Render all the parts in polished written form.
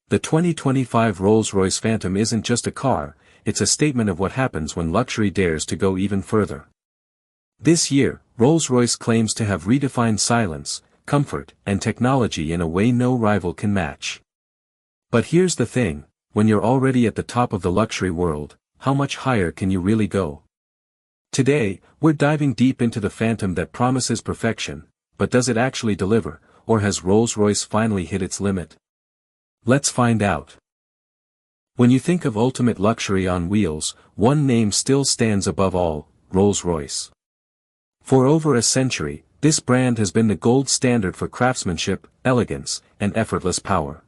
The 2025 Rolls-Royce Phantom isn't just a car, it's a statement of what happens when luxury dares to go even further. This year, Rolls-Royce claims to have redefined silence, comfort, and technology in a way no rival can match. But here's the thing, when you're already at the top of the luxury world, how much higher can you really go? Today, we're diving deep into the Phantom that promises perfection, but does it actually deliver, or has Rolls-Royce finally hit its limit? Let's find out. When you think of ultimate luxury on wheels, one name still stands above all: Rolls-Royce. For over a century, this brand has been the gold standard for craftsmanship, elegance, and effortless power.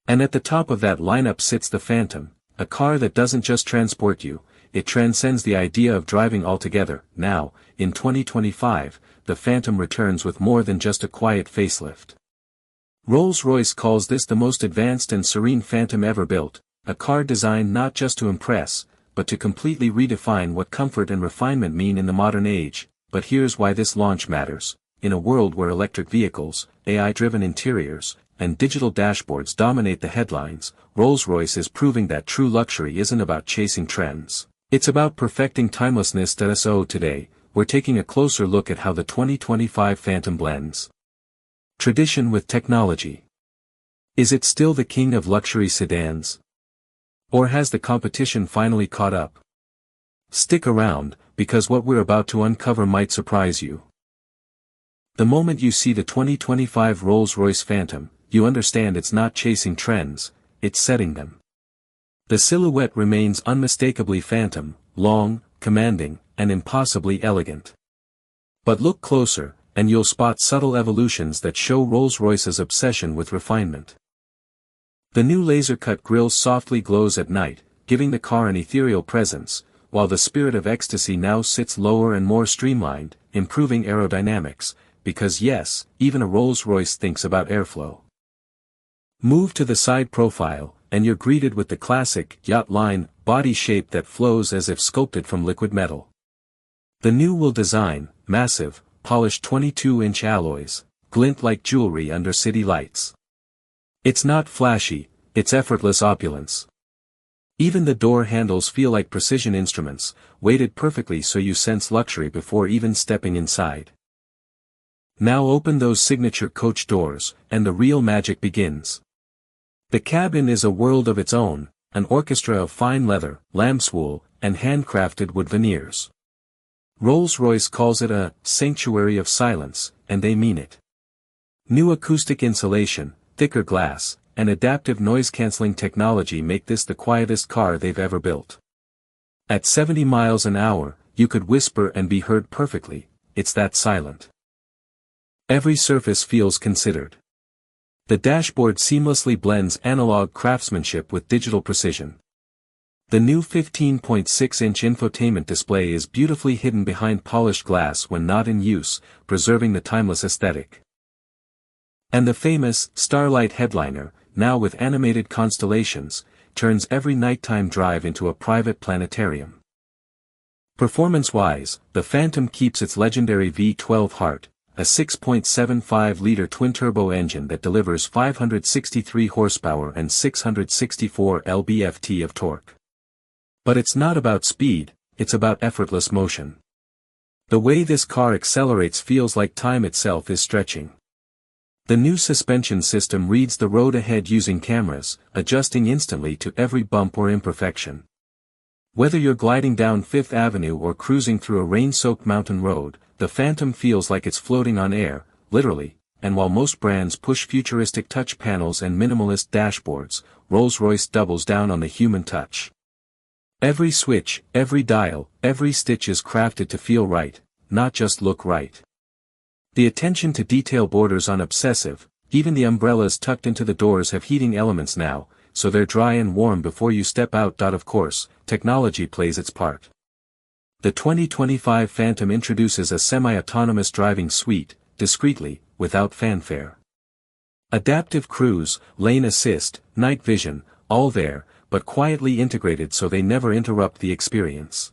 And at the top of that lineup sits the Phantom, a car that doesn't just transport you, it transcends the idea of driving altogether. Now, in 2025, the Phantom returns with more than just a quiet facelift. Rolls-Royce calls this the most advanced and serene Phantom ever built, a car designed not just to impress, but to completely redefine what comfort and refinement mean in the modern age. But here's why this launch matters. In a world where electric vehicles, AI-driven interiors, and digital dashboards dominate the headlines, Rolls-Royce is proving that true luxury isn't about chasing trends. It's about perfecting timelessness. So today, we're taking a closer look at how the 2025 Phantom blends tradition with technology. Is it still the king of luxury sedans? Or has the competition finally caught up? Stick around, because what we're about to uncover might surprise you. The moment you see the 2025 Rolls-Royce Phantom, you understand it's not chasing trends, it's setting them. The silhouette remains unmistakably Phantom, long, commanding, and impossibly elegant. But look closer, and you'll spot subtle evolutions that show Rolls-Royce's obsession with refinement. The new laser-cut grille softly glows at night, giving the car an ethereal presence, while the Spirit of Ecstasy now sits lower and more streamlined, improving aerodynamics, because yes, even a Rolls-Royce thinks about airflow. Move to the side profile, and you're greeted with the classic yacht line body shape that flows as if sculpted from liquid metal. The new wheel design, massive, polished 22-inch alloys, glint like jewelry under city lights. It's not flashy, it's effortless opulence. Even the door handles feel like precision instruments, weighted perfectly so you sense luxury before even stepping inside. Now open those signature coach doors, and the real magic begins. The cabin is a world of its own, an orchestra of fine leather, lamb's wool, and handcrafted wood veneers. Rolls-Royce calls it a sanctuary of silence, and they mean it. New acoustic insulation, thicker glass, and adaptive noise-canceling technology make this the quietest car they've ever built. At 70 miles an hour, you could whisper and be heard perfectly, it's that silent. Every surface feels considered. The dashboard seamlessly blends analog craftsmanship with digital precision. The new 15.6-inch infotainment display is beautifully hidden behind polished glass when not in use, preserving the timeless aesthetic. And the famous Starlight headliner, now with animated constellations, turns every nighttime drive into a private planetarium. Performance-wise, the Phantom keeps its legendary V12 heart, a 6.75-liter twin-turbo engine that delivers 563 horsepower and 664 lb-ft of torque. But it's not about speed, it's about effortless motion. The way this car accelerates feels like time itself is stretching. The new suspension system reads the road ahead using cameras, adjusting instantly to every bump or imperfection. Whether you're gliding down Fifth Avenue or cruising through a rain-soaked mountain road, the Phantom feels like it's floating on air, literally, and while most brands push futuristic touch panels and minimalist dashboards, Rolls-Royce doubles down on the human touch. Every switch, every dial, every stitch is crafted to feel right, not just look right. The attention to detail borders on obsessive, even the umbrellas tucked into the doors have heating elements now, so they're dry and warm before you step out. Of course, technology plays its part. The 2025 Phantom introduces a semi-autonomous driving suite, discreetly, without fanfare. Adaptive cruise, lane assist, night vision, all there, but quietly integrated so they never interrupt the experience.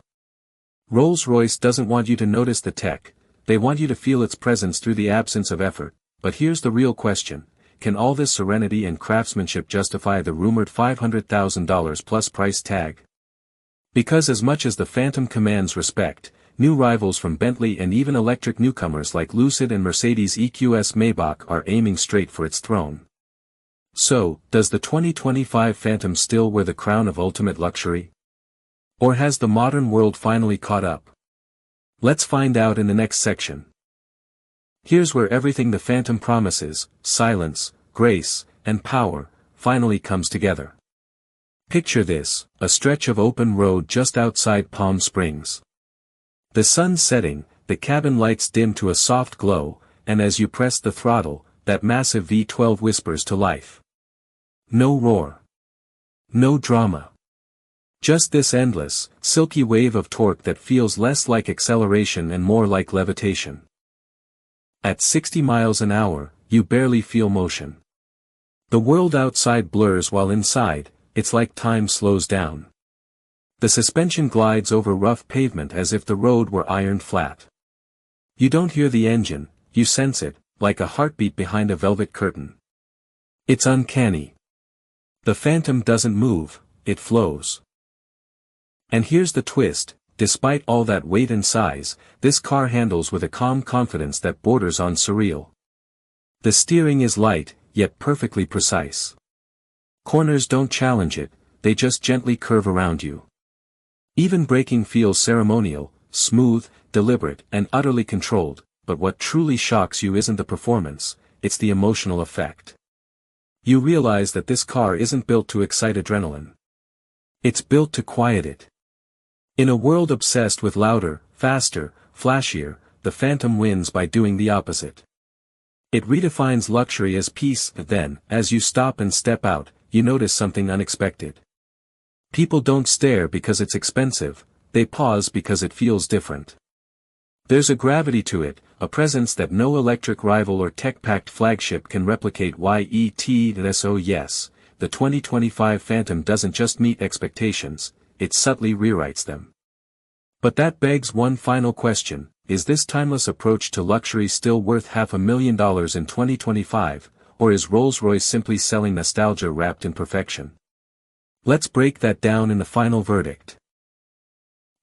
Rolls-Royce doesn't want you to notice the tech, they want you to feel its presence through the absence of effort. But here's the real question, can all this serenity and craftsmanship justify the rumored $500,000 plus price tag? Because as much as the Phantom commands respect, new rivals from Bentley and even electric newcomers like Lucid and Mercedes EQS Maybach are aiming straight for its throne. So, does the 2025 Phantom still wear the crown of ultimate luxury? Or has the modern world finally caught up? Let's find out in the next section. Here's where everything the Phantom promises, silence, grace, and power, finally comes together. Picture this, a stretch of open road just outside Palm Springs. The sun's setting, the cabin lights dim to a soft glow, and as you press the throttle, that massive V12 whispers to life. No roar. No drama. Just this endless, silky wave of torque that feels less like acceleration and more like levitation. At 60 miles an hour, you barely feel motion. The world outside blurs while inside, it's like time slows down. The suspension glides over rough pavement as if the road were ironed flat. You don't hear the engine, you sense it, like a heartbeat behind a velvet curtain. It's uncanny. The Phantom doesn't move, it flows. And here's the twist, despite all that weight and size, this car handles with a calm confidence that borders on surreal. The steering is light, yet perfectly precise. Corners don't challenge it, they just gently curve around you. Even braking feels ceremonial, smooth, deliberate, and utterly controlled, but what truly shocks you isn't the performance, it's the emotional effect. You realize that this car isn't built to excite adrenaline. It's built to quiet it. In a world obsessed with louder, faster, flashier, the Phantom wins by doing the opposite. It redefines luxury as peace, but then, as you stop and step out, you notice something unexpected. People don't stare because it's expensive, they pause because it feels different. There's a gravity to it, a presence that no electric rival or tech-packed flagship can replicate. So yes, the 2025 Phantom doesn't just meet expectations, it subtly rewrites them. But that begs one final question, is this timeless approach to luxury still worth $500,000 in 2025, or is Rolls-Royce simply selling nostalgia wrapped in perfection? Let's break that down in the final verdict.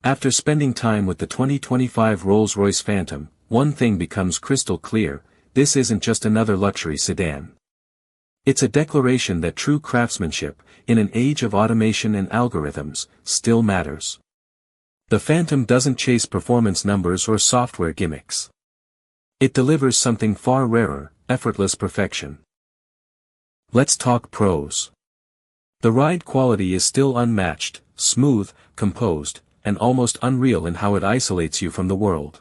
After spending time with the 2025 Rolls-Royce Phantom, one thing becomes crystal clear, this isn't just another luxury sedan. It's a declaration that true craftsmanship, in an age of automation and algorithms, still matters. The Phantom doesn't chase performance numbers or software gimmicks. It delivers something far rarer, effortless perfection. Let's talk pros. The ride quality is still unmatched, smooth, composed, and almost unreal in how it isolates you from the world.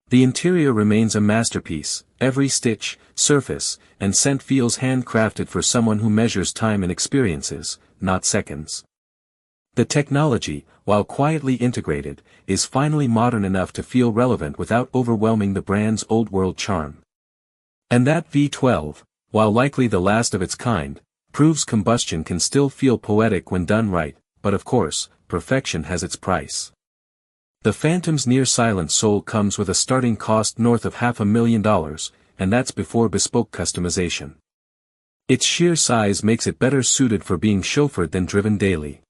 The interior remains a masterpiece, every stitch, surface, and scent feels handcrafted for someone who measures time in experiences, not seconds. The technology, while quietly integrated, is finally modern enough to feel relevant without overwhelming the brand's old-world charm. And that V12, while likely the last of its kind, proves combustion can still feel poetic when done right, but of course, perfection has its price. The Phantom's near-silent soul comes with a starting cost north of $500,000, and that's before bespoke customization. Its sheer size makes it better suited for being chauffeured than driven daily.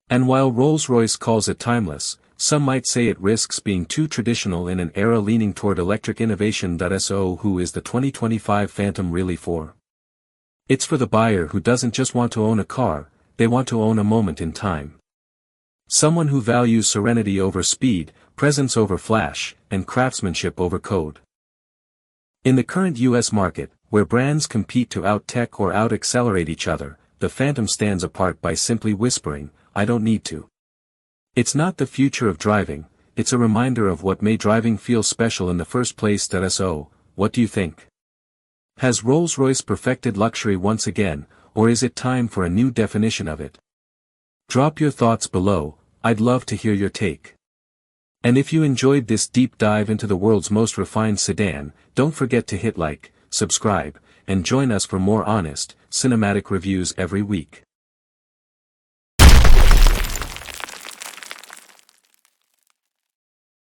And while Rolls-Royce calls it timeless, some might say it risks being too traditional in an era leaning toward electric innovation. So who is the 2025 Phantom really for? It's for the buyer who doesn't just want to own a car, they want to own a moment in time. Someone who values serenity over speed, presence over flash, and craftsmanship over code. In the current US market, where brands compete to out-tech or out-accelerate each other, the Phantom stands apart by simply whispering, "I don't need to." It's not the future of driving, it's a reminder of what made driving feel special in the first place. So, what do you think? Has Rolls-Royce perfected luxury once again, or is it time for a new definition of it? Drop your thoughts below, I'd love to hear your take. And if you enjoyed this deep dive into the world's most refined sedan, don't forget to hit like, subscribe, and join us for more honest, cinematic reviews every week.